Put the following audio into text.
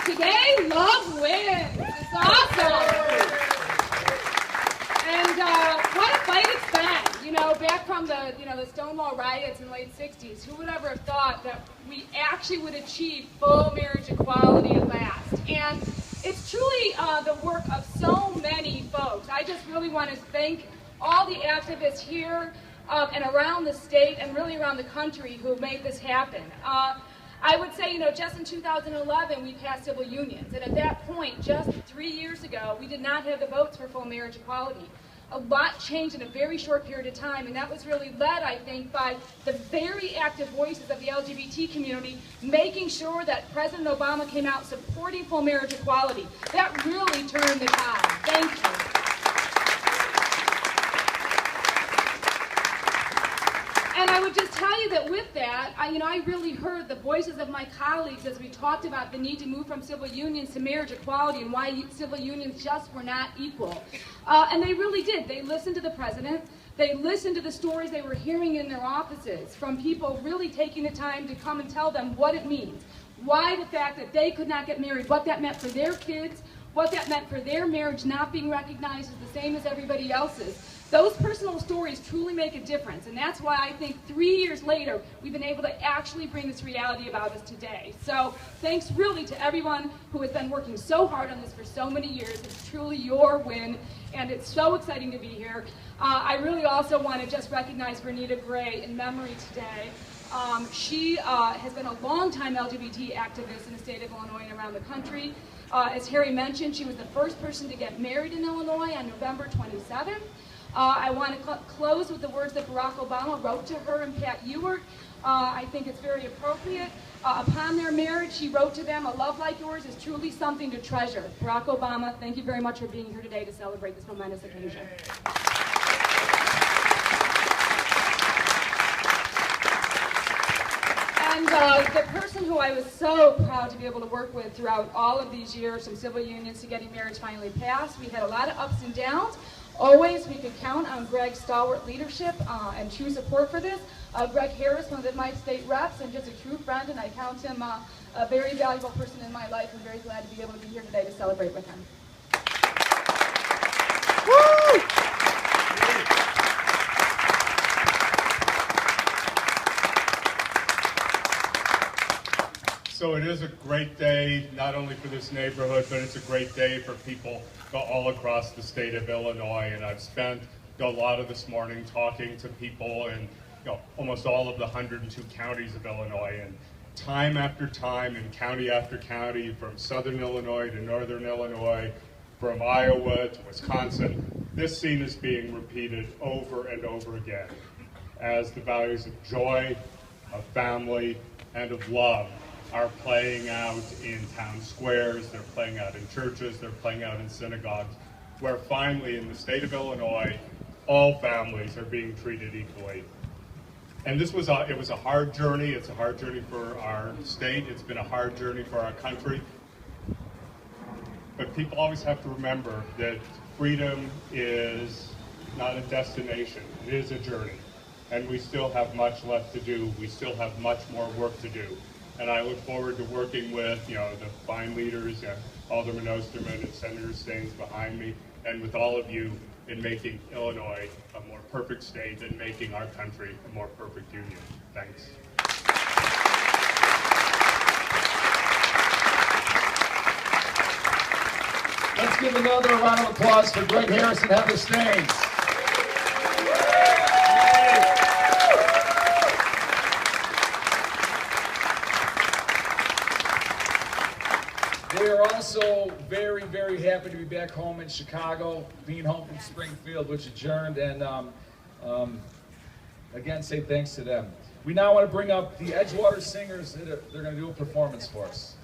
Today, love wins. It's awesome. And what a fight it's been. You know, back from the the Stonewall riots in the late '60s, who would ever have thought that we actually would achieve full marriage equality at last? And it's truly the work of so many folks. I just really want to thank all the activists here and around the state and really around the country who made this happen. I would say, just in 2011, we passed civil unions. And at that point, just 3 years ago, we did not have the votes for full marriage equality. A lot changed in a very short period of time, and that was really led, I think, by the very active voices of the LGBT community, making sure that President Obama came out supporting full marriage equality. That really turned the tide. Thank you. And I would just tell you that with that, I really heard the voices of my colleagues as we talked about the need to move from civil unions to marriage equality and why civil unions just were not equal. And they really did. They listened to the president. They listened to the stories they were hearing in their offices from people really taking the time to come and tell them what it means. Why the fact that they could not get married, what that meant for their kids, what that meant for their marriage not being recognized as the same as everybody else's. Those personal stories truly make a difference, and that's why I think 3 years later, we've been able to actually bring this reality about us today. So thanks really to everyone who has been working so hard on this for so many years. It's truly your win, and it's so exciting to be here. I really also want to just recognize Bernita Gray in memory today. She has been a long-time LGBT activist in the state of Illinois and around the country. As Harry mentioned, she was the first person to get married in Illinois on November 27th. I want to close with the words that Barack Obama wrote to her and Pat Ewart. I think it's very appropriate. Upon their marriage, she wrote to them, "A love like yours is truly something to treasure." Barack Obama, thank you very much for being here today to celebrate this momentous occasion. And the person who I was so proud to be able to work with throughout all of these years, from civil unions to getting marriage finally passed, we had a lot of ups and downs. Always, we could count on Greg's stalwart leadership and true support for this. Greg Harris, one of my state reps, and just a true friend, and I count him a very valuable person in my life. I'm very glad to be able to be here today to celebrate with him. Woo! So it is a great day, not only for this neighborhood, but it's a great day for people all across the state of Illinois. And I've spent a lot of this morning talking to people in almost all of the 102 counties of Illinois. And time after time, and county after county, from southern Illinois to northern Illinois, from Iowa to Wisconsin, this scene is being repeated over and over again as the values of joy, of family, and of love are playing out in town squares, they're playing out in churches, they're playing out in synagogues, where finally in the state of Illinois, all families are being treated equally. And it was a hard journey. It's a hard journey for our state. It's been a hard journey for our country. But people always have to remember that freedom is not a destination, it is a journey. And we still have much left to do. We still have much more work to do. And I look forward to working with, the fine leaders, Alderman Osterman and Senator Staines behind me, and with all of you in making Illinois a more perfect state and making our country a more perfect union. Thanks. Let's give another round of applause for Greg Harris and Heather Staines. We are also very, very happy to be back home in Chicago, being home from Springfield, which adjourned, and again, say thanks to them. We now want to bring up the Edgewater Singers. They're going to do a performance for us.